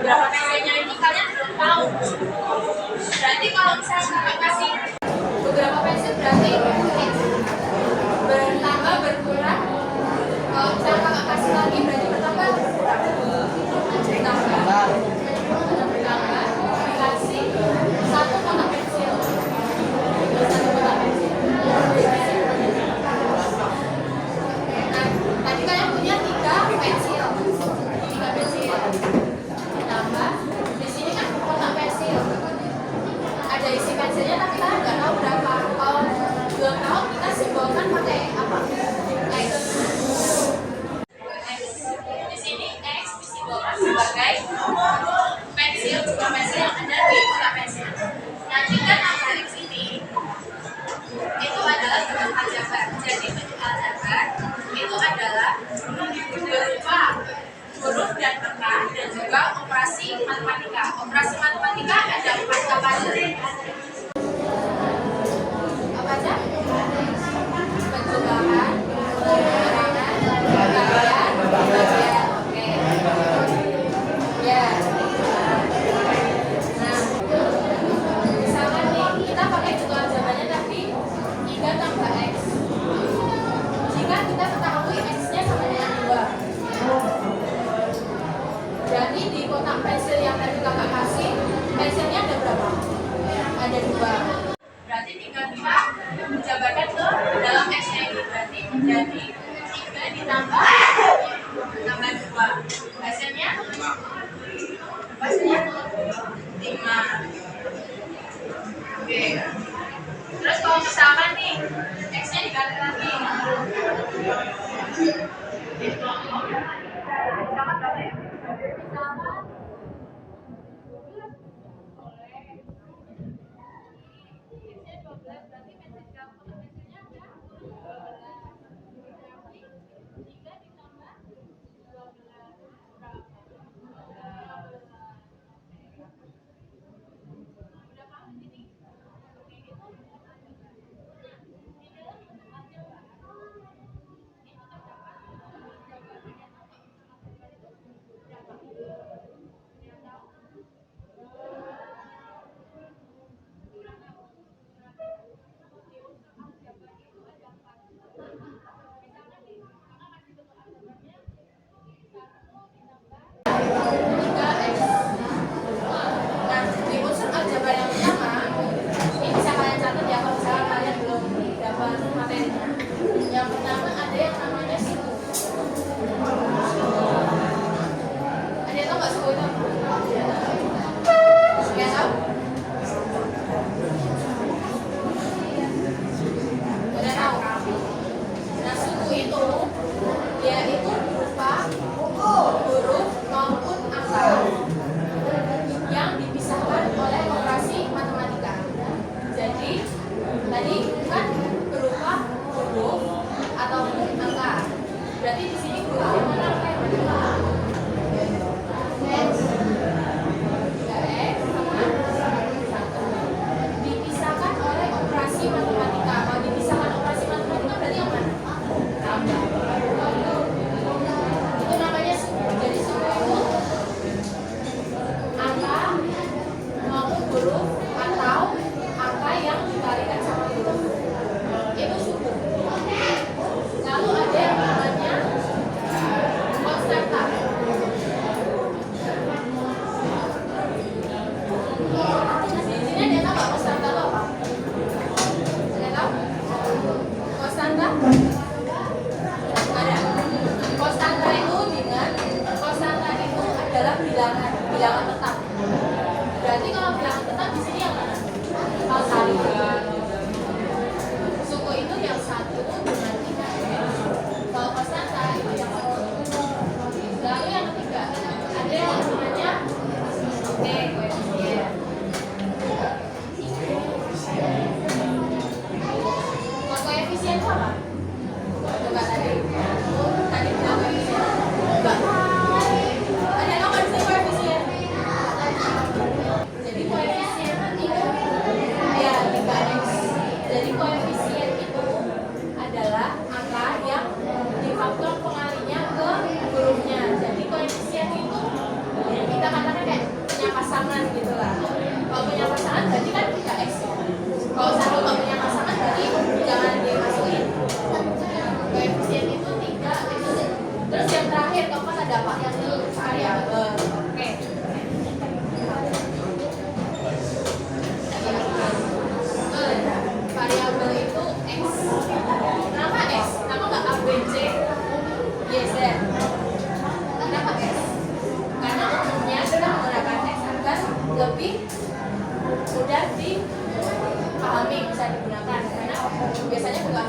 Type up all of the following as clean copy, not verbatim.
berapa pensilnya ini kalian belum tahu. Berarti kalau misalnya kakak kasih beberapa pensil berarti bertambah berkurang. Kalau misalnya kakak kasih lagi berarti bertambah berkurang. Bertambah dikasih satu kotak pensil. Satu kotak pensil. Nah, tadi kalian punya 3 pensil. 3 pensil. Ditambah di sini kan kotak pensil. Ada isi pensilnya tapi kita nggak tahu berapa. Kalau belum tahu kita simbolkan pakai apa? X. Di sini X disimbolkan sebagai pensil, jumlah pensil yang ada di kotak pensil. Nah, jika tambah X ini itu adalah bentuk aljabar. Jadi bentuk aljabar itu adalah berupa huruf dan angka dan juga operasi matematika. Operasi matematika ada 4 apa aja? Apa aja? Penjumlahan, pengurangan, pembagian, pembagian. Oke. Ya. Nah, misalkan nih kita pakai bentuk aljabarnya tadi 3 tambah X. Jika kita ketahui X-nya sama dengan 2. Berarti di kotak pensil yang tadi kakak kasih, pensilnya ada berapa? Ada 2. Berarti tinggal kita menjabarkan ke dalam X-nya ini. Berarti menjadi 3 ditambah 2. Hasilnya 5. Oke. Terus kalau misalkan nih X-nya dikali lagi.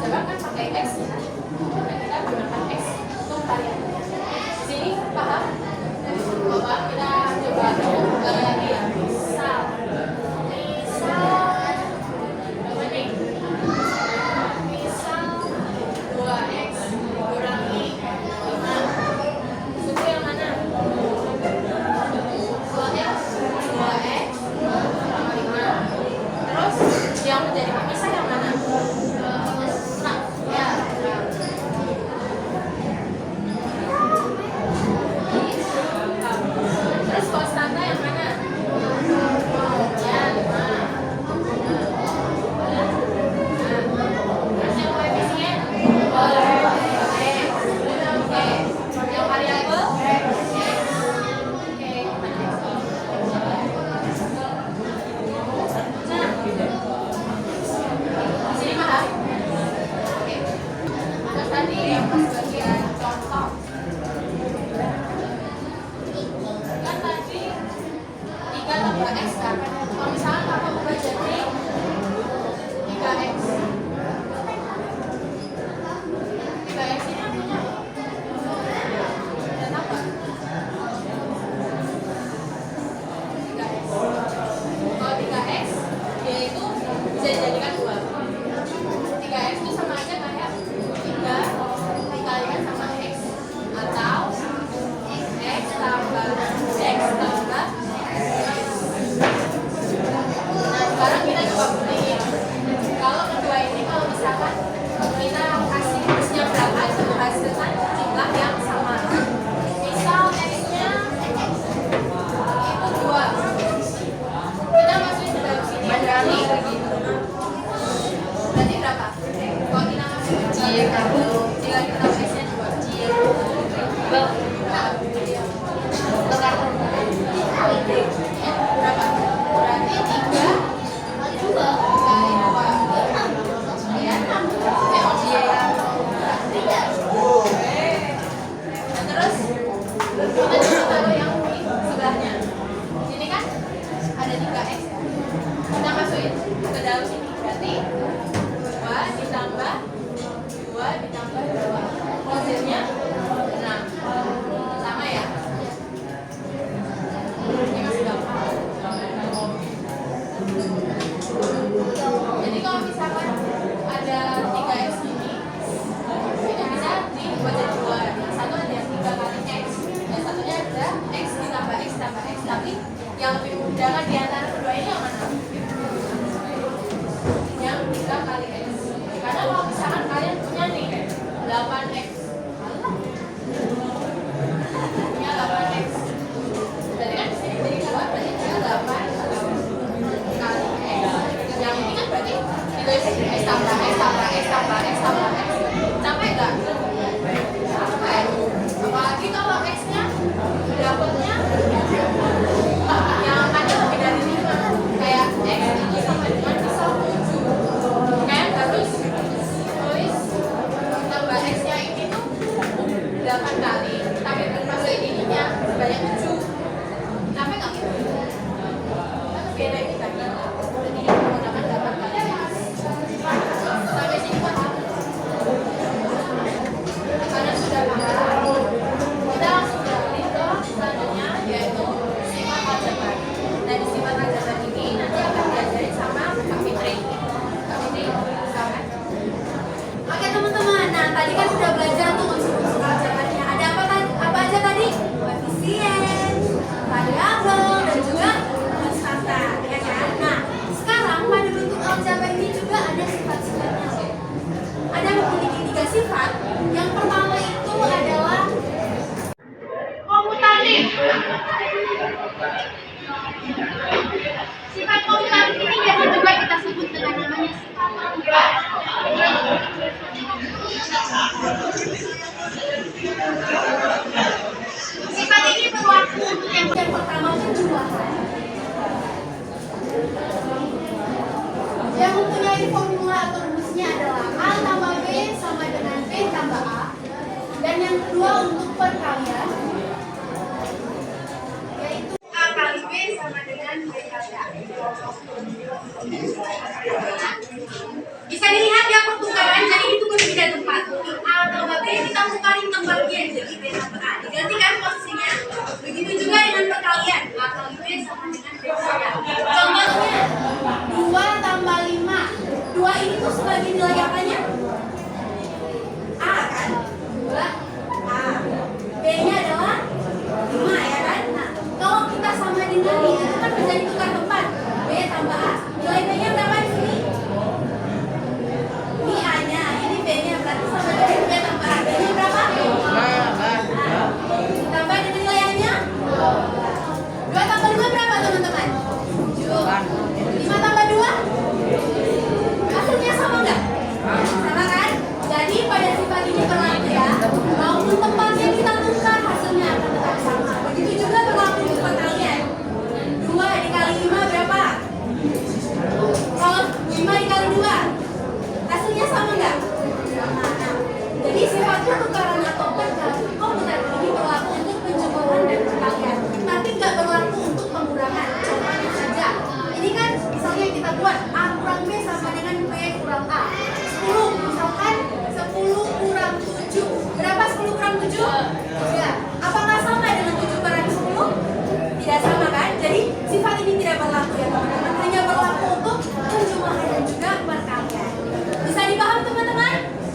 aljabar kan pakai X ya. Nah, kita gunakan X untuk variabelnya. Di sini paham? Coba kita coba ulangi lagi ya. Misal berapa nih? Misal 2x dikurangi 5. Itu yang mana? 2x sama 5. Terus yang menjadi pemisah yang mana? Nah, ya. Terus konstanta yang mana? Ya, 5. Terus yang koefisien? Oke. Yang variabel? Oke. Nah, di sini paham? Oke. Terus tadi yang pas bagian contoh. Kan tadi 3 tambah X kan? Kalau misalkan kakak ubah jadi 3X. 3X ini artinya apa? Dan apa? 3X. Kalau 3X, dia itu bisa dijadikan 2. 3X itu sama aja kayak 3 dikalikan sama X. Atau X tambah X tambah X. Nah, sekarang kita coba buktiin. Kalau kedua ini, kalau misalkan kita kasih X-nya berapa, itu menghasilkan jumlah yang sama. Misal X-nya itu 2. Kita masukin ke dalam sini. Berarti berapa? Kalau kita masukin jika kita tahu X-nya 2. Berapa? Berarti 3 kali 2. Ya, 6. Nah, terus kita coba taruh yang di sebelahnya. Sini kan ada 3X ya. Kita masukin ke dalam sini. Berarti 2 ditambah 2 ditambah 2. Hasilnya 6. Sama ya? Ini masih gampang. Jadi kalau misalkan ada 3X ini, itu bisa dibuat jadi 2. Yang satu ada yang 3 kali X, yang satunya ada X ditambah X tambah X. Tapi yang lebih memudahkan di antara kedua ini yang mana? Yang 3 kali X. Karena kalau misalkan kalian punya nih 8X, punya 8X, berarti kan di sini jadi 2, berarti dia 8 kali X. Yang ini kan berarti ditulis X tambah X tambah X tambah X tambah X. Sampai nggak? Sampai. Apalagi kalau X-nya dapatnya yang ada lebih dari 5. Kayak X itu sama dengan misal 7. Kayak harus tulis tambah X-nya ini tuh 8 kali, tapi masukin ininya sebanyak 7. Sampai nggak gitu? Kan beda ini tadi. Jadi menggunakan 8 kali X. Sampai sini paham? Karena sudah paham, kita langsung beralih ke selanjutnya, yaitu sifat aljabar. Nah, di sifat aljabar ini nanti akan diajarin sama Kak Fitri. Kak Fitri, silakan. Oke teman-teman, nah tadi kan sudah belajar tuh unsur-unsur aljabarnya. Ada apa aja tadi? Koefisien, variabel, dan juga konstanta, ya kan? Nah, sekarang pada bentuk aljabar ini juga ada sifat-sifatnya. Ada memiliki 3 sifat. Yang pertama itu adalah komutatif. Sifat komutatif ini biasa juga kita sebut dengan namanya sifat rangka. Sifat ini berlaku untuk yang pertama penjumlahan, yang mempunyai formula atau rumusnya adalah A tambah B sama dengan B tambah A. Dan yang kedua untuk perkalian, yaitu A kali B sama dengan B kali A. Bisa dilihat ya pertukaran, jadi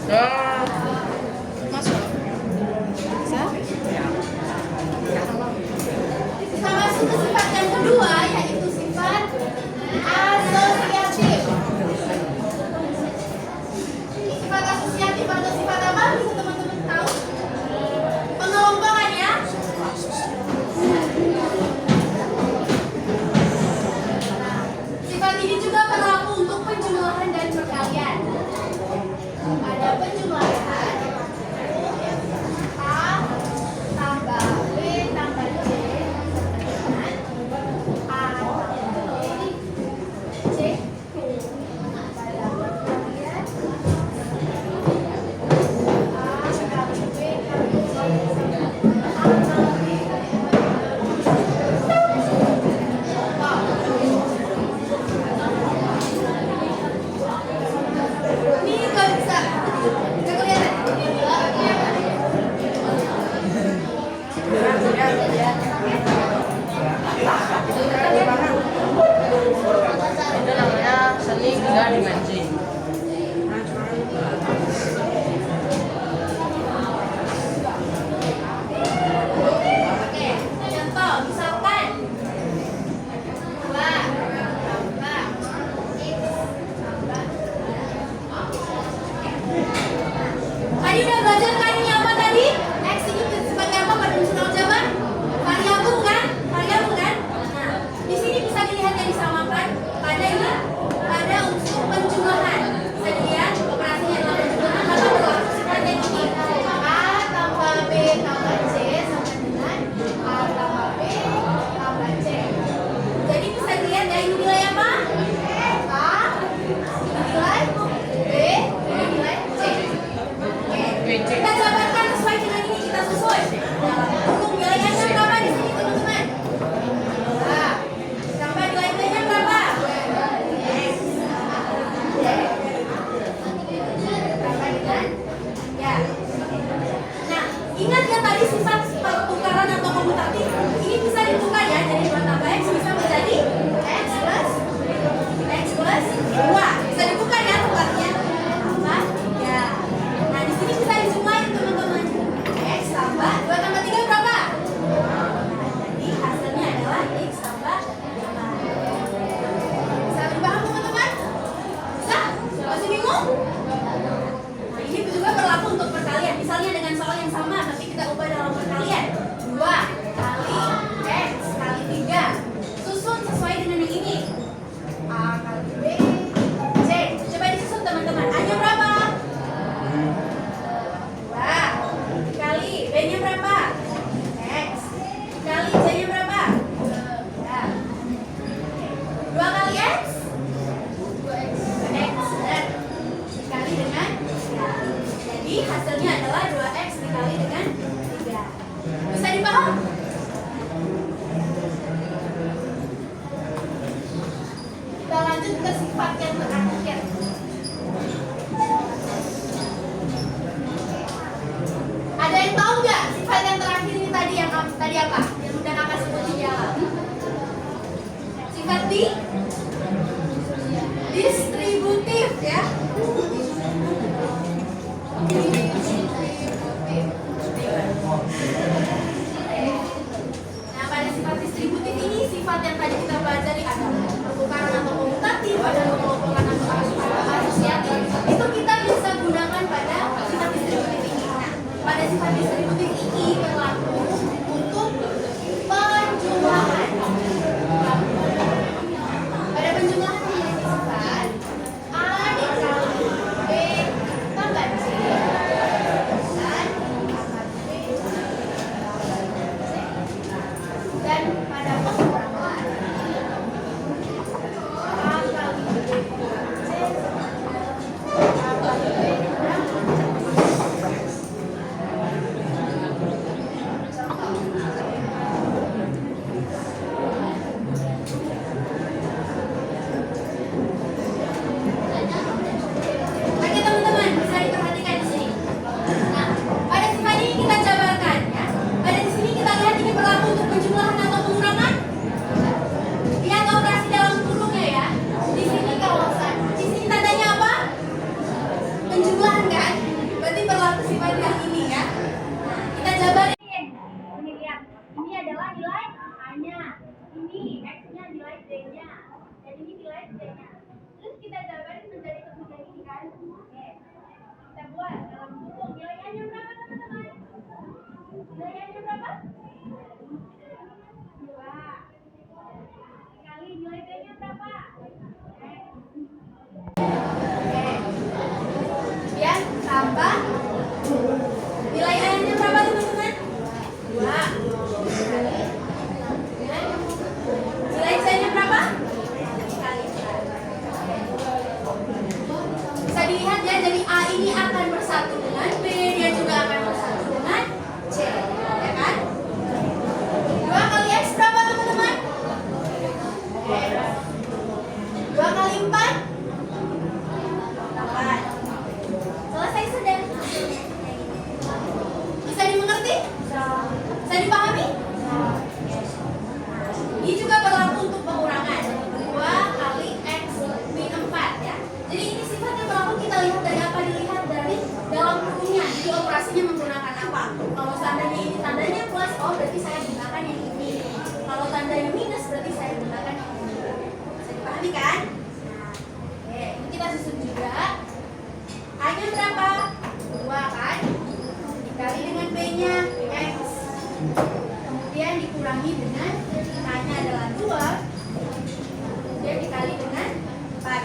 Masuk. Bisa? Kita masuk ke sifat yang kedua, yaitu sifat asosiatif. Sifat asosiatif atau sifat apa? Bisa teman-teman tahu? Pengelompokannya? Sifat ini juga berlaku untuk penjumlahan dan perkalian. Ada penjumlahan A tambah B tambah C dengan A tambah B C. Pada perkalian A kali B kali C sama A kali B kali ini nggak bisa. Nggak kelihatan. Itu namanya seni tiga dimensi. Oke, contoh misalkan 2 tambah X tambah. Tadi udah belajar kan ini apa tadi? X ini sebagai apa pada unsur aljabar? Variabel kan? Variabel kan? Nah, di sini bisa dilihat yang disamakan pada ini pada unsur penjumlahan. dilihat ya, jadi A ini akan bersatu dengan B, dia juga akan bersatu dengan C, ya kan? 2 kali X berapa teman-teman? 2 kali 4? 8. Selesai sudah. Bisa dimengerti? Bisa dipahami? Ini juga berlaku untuk pengurangan 2 kali X min 4 ya. Jadi ini sifatnya berlaku, kita lihat dari apa, dilihat dari dalam kurungnya. Jadi operasinya menggunakan apa? Kalau seandainya ini tandanya plus, oh berarti saya gunakan yang ini. Kalau tandanya minus berarti saya gunakan yang ini. Bisa dipahami kan? Oke, ini kita susun juga. A-nya berapa? 2 kan? Dikali dengan B-nya X. Kemudian dikurangi dengan A-nya adalah 2. Kemudian dikali dengan 4.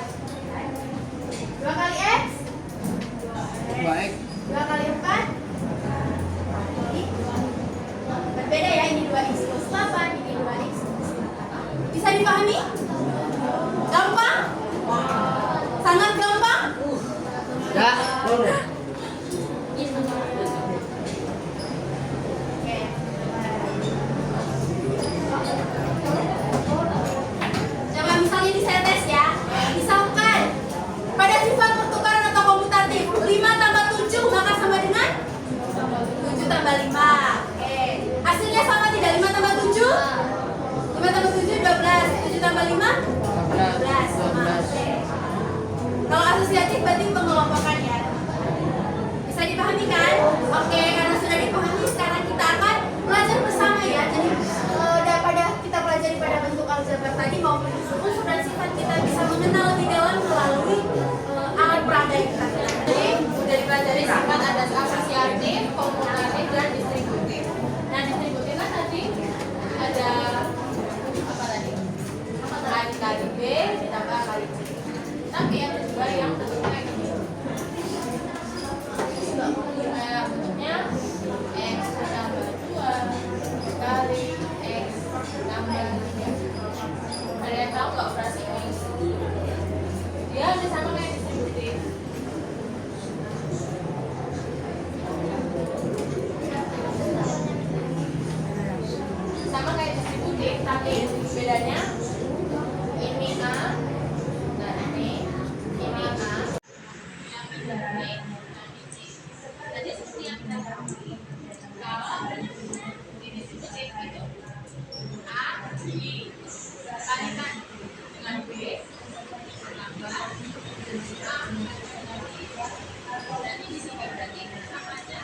2 kali X? 2X. 2 kali 4? Berbeda ya, ini 2X plus 8, ini 2X plus 8. Bisa dipahami? Gampang? Sangat gampang? Ya. Oke. Coba misalnya ini saya tes ya. Misalkan pada sifat pertukaran atau komutatif 5 tambah 7 maka sama dengan 7 tambah 5. Oke. Hasilnya sama tidak? 5 tambah 7? 5 tambah 7 12. 7 tambah 5? 12. Sama. Oke. Kalau asosiatif berarti pengelompokan ya. Bisa dipahami kan? Oke, karena sudah dipahami sekarang kita akan belajar bersama ya. Jadi daripada kita pelajari pada bentuk aljabar tadi maupun unsur dan sifat, kita bisa mengenal lebih dalam melalui alat peraga yang kita gunakan. Jadi udah dipelajari sifat ada asosiatif, komutatif, dan distributif. Nah distributif kan tadi ada apa tadi? A dikali B ditambah kali C. Tapi ada juga yang bentuknya kayak gini. Bentuknya X tambah 2 kali X tambah 3. Ada yang tahu nggak operasi ini? Dia udah sama kayak distributif. Sama kayak distributif, tapi bedanya ini A dan ini A. Jadi seperti yang kita ketahui, kalau di distributif itu A dikalikan dengan B tambah A dan ini sih berarti samanya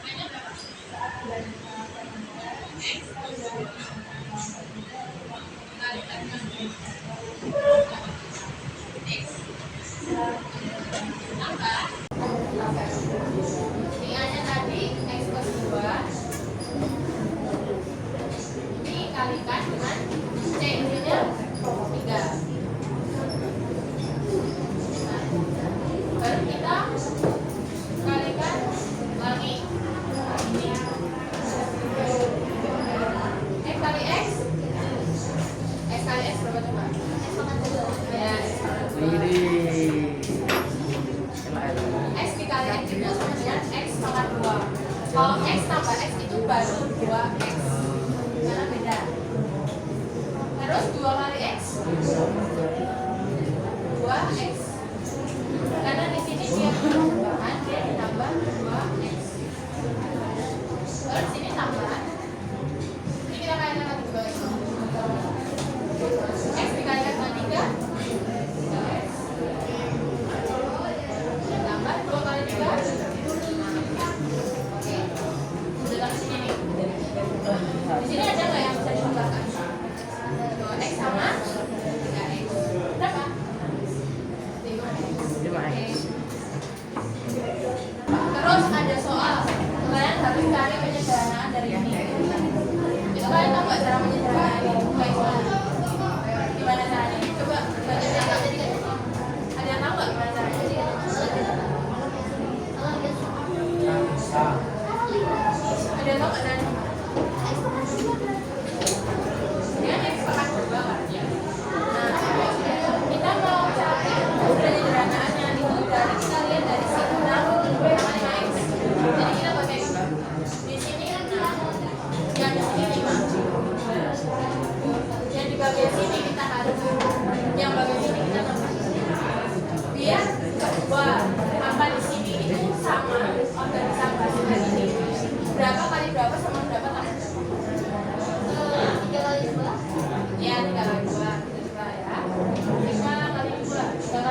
hanya berapa? X dikalikan dengan B X tambah ini A-nya tadi X plus 2 ini kalikan dengan C nya 3. Baru kita kalikan lagi ini X kali X berapa coba? X sama 2 ya, X sama 2. Ini.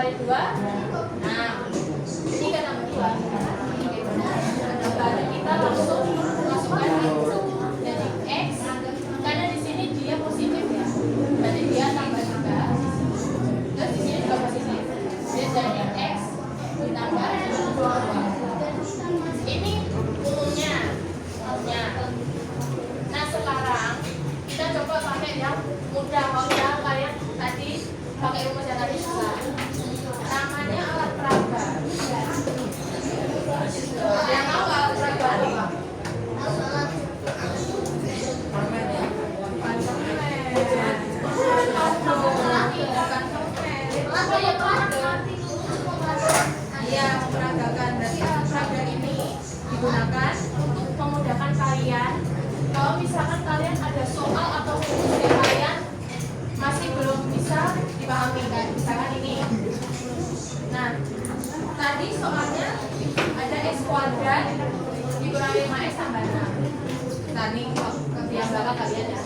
kali 2 nah ini kan tambah 2 baru kita langsung masukkan jadi X karena di sini dia positif ya berarti dia tambah juga terus di sini juga positif jadi X ditambah 2 ini umumnya. Nah sekarang kita coba pakai yang mudah kalau yang kalian tadi pakai rumus yang tadi juga namanya alat peraga. Yang tahu alat peraga apa? Iya, memperagakan. Berarti alat peraga ini digunakan untuk memudahkan kalian kalau misalkan kalian ada soal atau rumus yang kalian masih belum bisa dipahami kan, misalkan ini. Nah, tadi soalnya ada X kuadrat dikurangi 5X tambah 6. Nah, ini yang bakal kalian ya.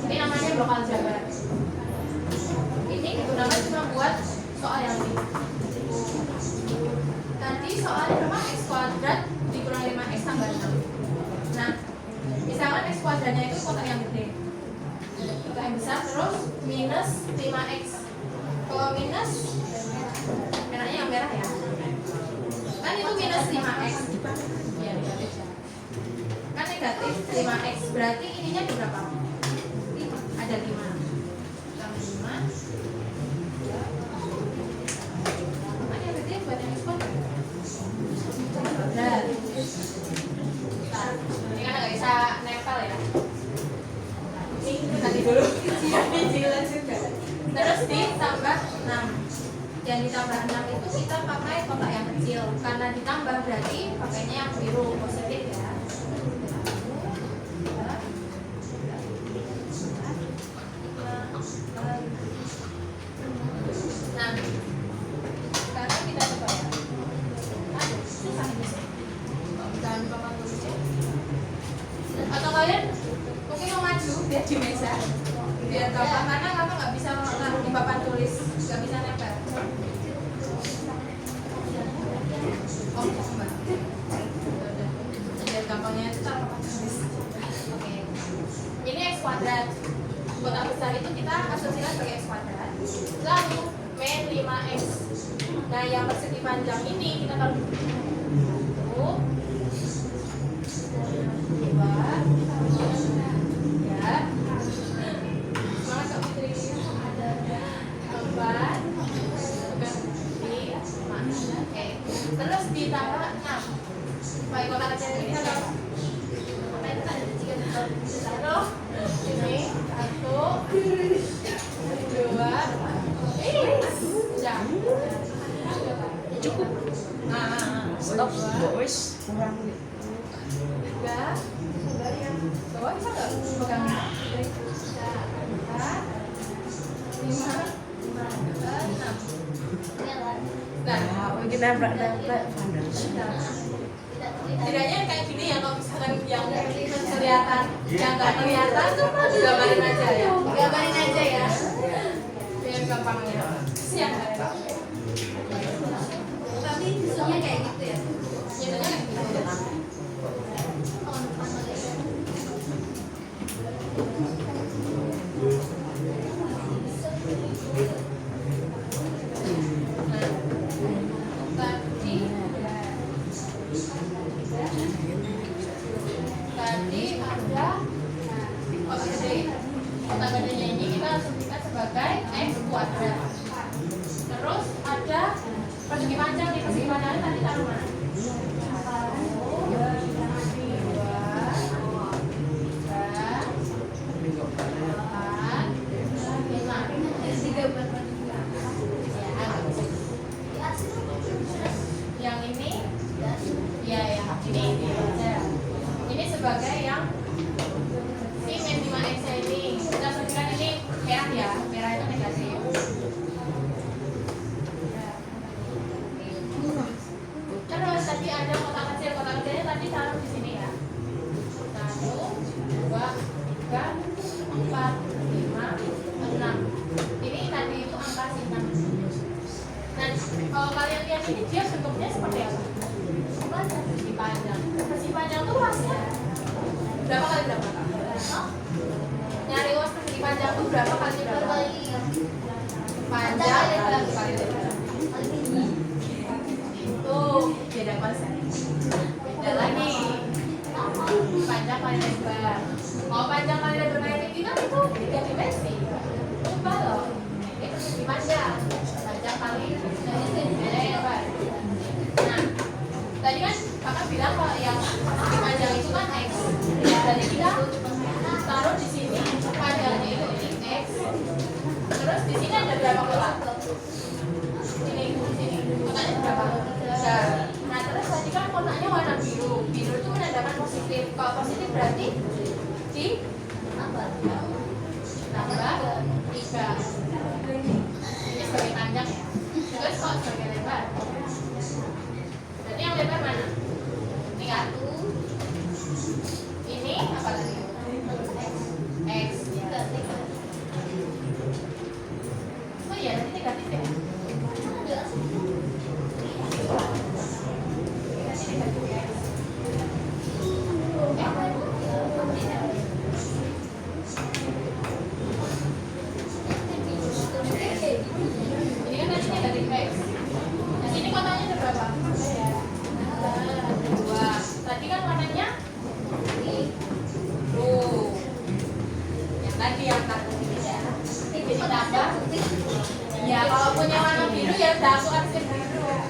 Ini namanya blok aljabar. Ini digunakan cuma buat soal yang ini. Tadi soalnya berapa? X kuadrat dikurangi 5X tambah 6. Nah, misalkan X kuadratnya itu kotak yang gede, kotak yang besar, terus minus 5X. Kalau minus, merahnya yang merah ya, kan itu minus 5X ya, negatif ya. Kan negatif 5X, berarti ininya ada berapa? Ada 5 tambah 5 mana yang gede buat yang X kuadrat? Kuadrat. Ini kan nggak bisa nempel ya. Ini tadi dulu kecilan juga. Terus ditambah 6. Yang ditambah 6 itu kita pakai kotak yang kecil karena ditambah berarti pakainya yang biru positif ya. Nah, sekarang kita coba ya. Aduh, susah ini sih. Jangan lupa tulisnya. Atau kalian mungkin mau maju biar di meja biar gampang karena kamu nggak bisa naruh di papan tulis, nggak bisa nempel. Oh, mbak. Biar gampangnya itu cara papan tulis. Oke. Ini X kuadrat. Kotak besar itu kita asosiasikan sebagai X kuadrat. Lalu min 5X. Nah, yang persegi panjang ini kita taruh di terus ditambah 6. Baik, kotak kecil ini kita taruh. Apa itu ada tiga taruh. Ini 1, 2, jam. Cukup. Nah, Stop. Boys. Kurang. 3. Bawah bisa nggak pegang? 4, 5, 6. Nah, Kita nempel. tidaknya kayak gini ya, kalau misalkan yang kelihatan, yang nggak kelihatan tuh gambarin aja ya. Gambarin aja ya. Biar gampangnya. Siap. Tapi susunya kayak gitu ya. Nyatanya kayak gitu. Tadi ada kotak gedenya ini kita asumsikan sebagai X kuadrat. Terus ada persegi panjang nih, persegi panjangnya tadi taruh mana? 2, 3, 4, 5. Yang ini, ya yang ini aja. Ini sebagai yang si min 5X ini. Kita asumsikan ini merah ya, merah itu negatif. Terus tadi ada kotak kecilnya tadi taruh di sini ya. 1, 2, 3, 4, 5, 6. Ini tadi itu angka 6. Kalau kalian lihat ini dia bentuknya seperti apa? Persegi panjang. Persegi panjang tuh luasnya berapa kali berapa? Nyari luas persegi panjang tuh berapa kali berapa? Panjang kali lebar. Itu beda konsep. Beda lagi. Panjang kali lebar. Kalau panjang kali lebar kayak gini kan itu 3 dimensi. Coba loh. Ini persegi panjang. Panjang kali lebar. Nah, tadi kan kakak bilang kalau yang persegi panjang itu kan x. Jadi kita taruh di sini panjangnya itu ini x. Terus di sini ada berapa kotak? Sini. Kotaknya berapa? 3. Nah, terus tadi kan kotaknya warna biru. Biru itu menandakan positif. Kalau positif berarti di tambah 3. Ini sebagai panjang ya. Terus kalau sebagai lebar. Berarti yang lebar mana? Ini kan? Ini apa tadi? X. Oh iya, nanti negatif ya? Ini kan tadi negatif X. Nah, ini kotaknya ada berapa? 2. Tadi kan warnanya biru. Yang tadi yang tadi jadi tambah. Ya, kalau punya warna biru ya udah aku kasih biru. Nah,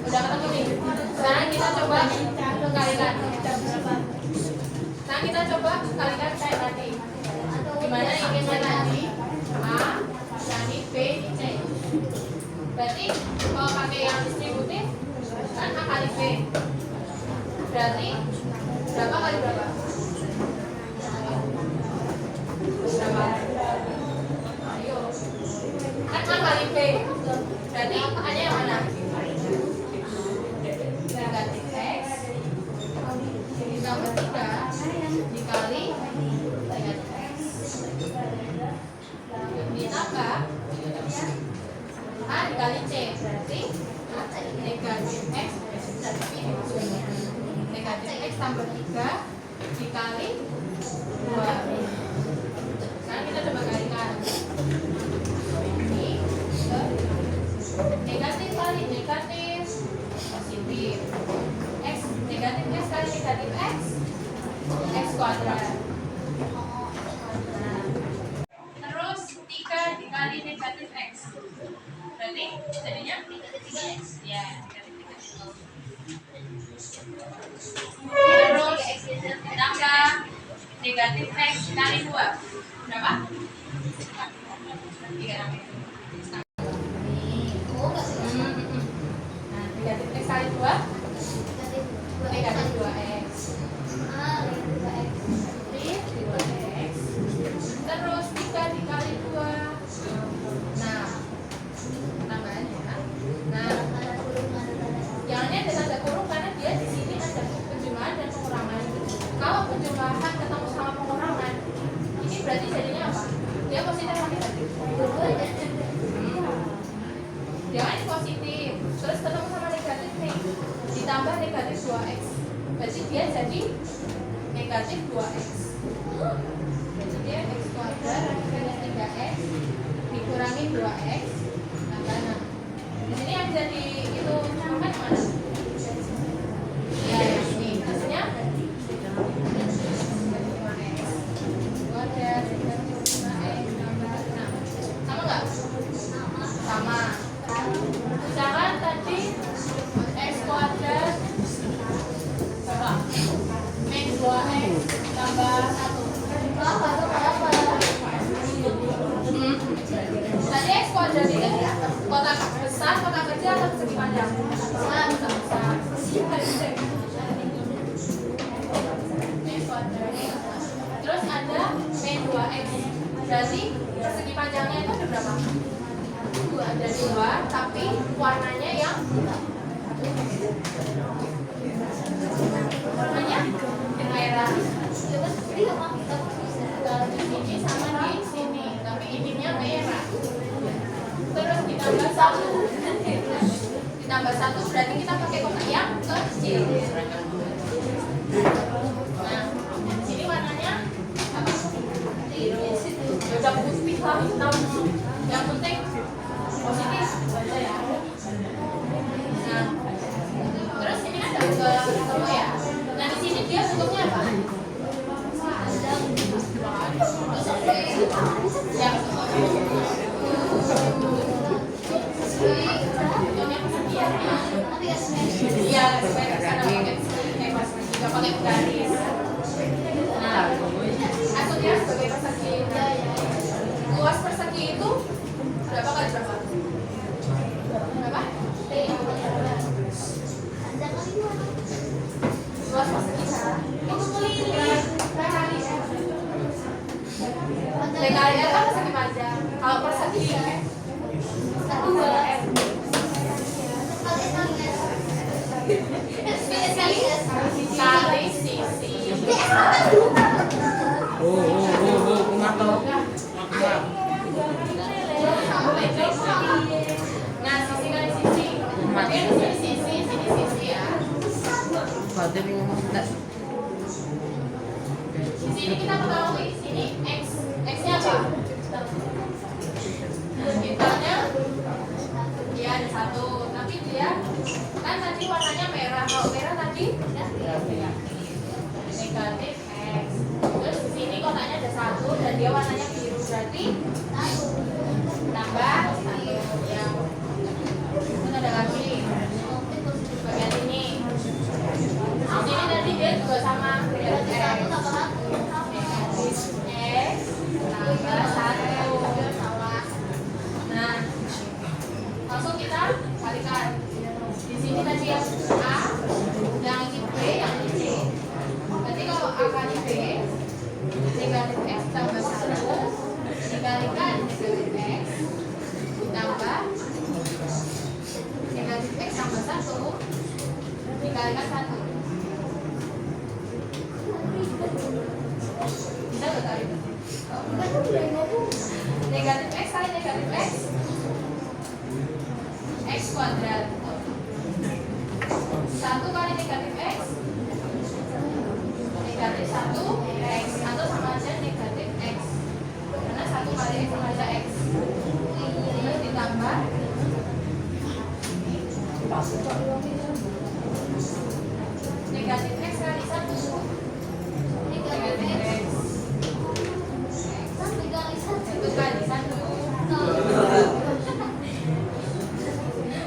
udah ketemu nih. Sekarang kita coba kalikan. Sekarang kita coba kalikan kayak tadi. Gimana inginnya tadi? A kali B di C. Berarti kalau pakai yang distributif kan A kali B. Berarti berapa kali berapa? Berapa? Ayo. Kan A kali B. Berarti A-nya yang mana? Negatif X ditambah 3 dikali negatif X ditambah A dikali C. Berarti negatif X negatif X tambah 3 dikali 2. Sekarang kita coba kalikan. Ini negatif kali negatif positif. X negatif X kali negatif X X kuadrat. Terus 3 dikali negatif X. Berarti jadinya negatif 3X. Ya, negatif 3X. Terus tambah negatif X kali 2. Berapa? 3 tambah itu. Nah, negatif X kali 2 negatif 2X. Terus 3 dikali 2 nah tambahannya nah yang ini ada tanda kurung karena dia di sini ada penjumlahan dan pengurangan. Kalau penjumlahan ketemu sama pengurangan ini berarti jadinya apa? Dia positif atau negatif? Dia kan positif terus ketemu sama negatif nih ditambah negatif 2X berarti dia jadi negatif 2X. Jadi dia X kuadrat minus 3X dikurangi 2X tambah 6. Di sini yang jadi itu sama mana? Ya, ini hasilnya 5X kuadrat minus 5X tambah 6. Sama nggak? Sama. Misalkan tadi X kuadrat berapa? Min 2X tambah 1. Tadi X kuadrat itu kotak besar, kotak kecil atau persegi panjang? Besar. X kuadrat. Terus ada min 2X. Berarti persegi panjangnya itu ada berapa? 2. Ada 2, tapi warnanya yang warnanya merah. sini kita ketahui di sini x-nya apa? Misalnya dia ada 1, tapi dia kan tadi warnanya merah. Kalau merah tadi negatif x. Terus di sini kotaknya ada 1 dan dia warnanya biru, berarti tambah 1 ya. Terus ada lagi bagian ini. Di sini tadi dia juga sama negatif x tambah 1. Nah, langsung kita kalikan. Di sini tadi yang A, yang ini B, yang ini C. Berarti kalau A kali B, negatif x tambah 1 dikalikan negatif x ditambah negatif x tambah 1 dikalikan 1. Bisa nggak tarik? Negatif x kali negatif x kuadrat. 1 kali negatif x negatif 1 x, atau sama aja negatif x karena 1 kali x sama aja x. Terus ditambah negatif x kali 1 negatif x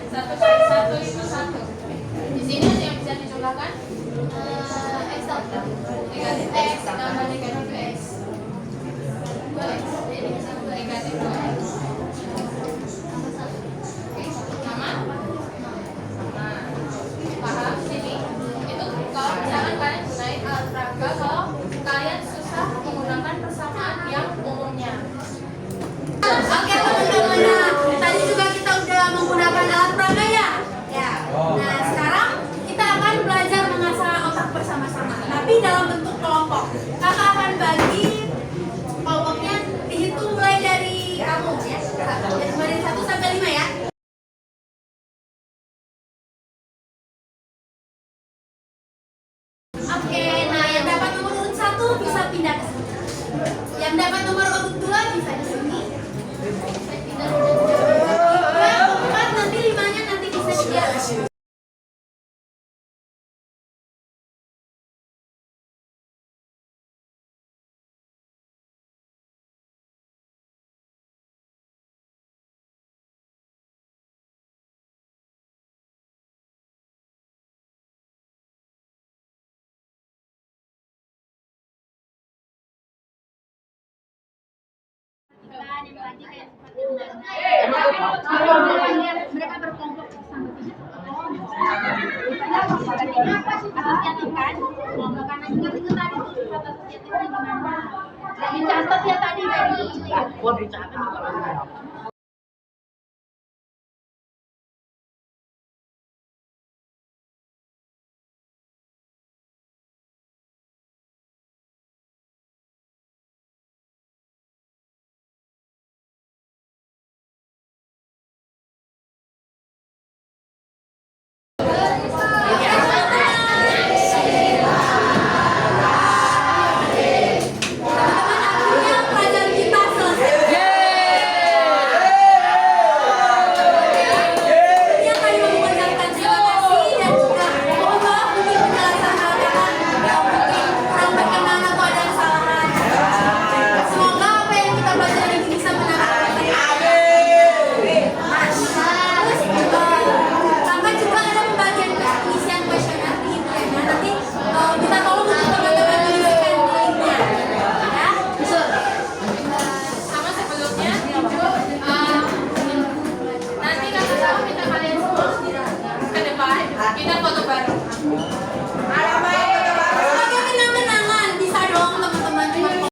1 kali 1 itu 1. Di sini ada yang bisa dijumlahkan x tambah negatif x tambah negatif x 2x, jadi negatif 2x sama paham sini. Itu kalau misalkan kalian gunain alat peraga kalau kalian susah menggunakan persamaan yang umumnya. Oke teman-teman, nah, tadi juga kita udah menggunakan alat peraga ya. Ya. Nah sekarang kita akan belajar mengasah otak bersama-sama, tapi dalam bentuk kelompok. Kakak akan bagi kelompoknya dihitung mulai dari kamu ya. Dari 1 sampai 5 ya. Oke, nah yang dapat nomor urut 1 bisa pindah ke sini. Yang dapat nomor urut 2 bisa di sini. Yang keempat nanti 5-nya nanti bisa di atas. Mereka berkelompok sama atasnya kan kelompok kanan juga itu tadi tuh kata gimana? Jadi catat ya tadi dari.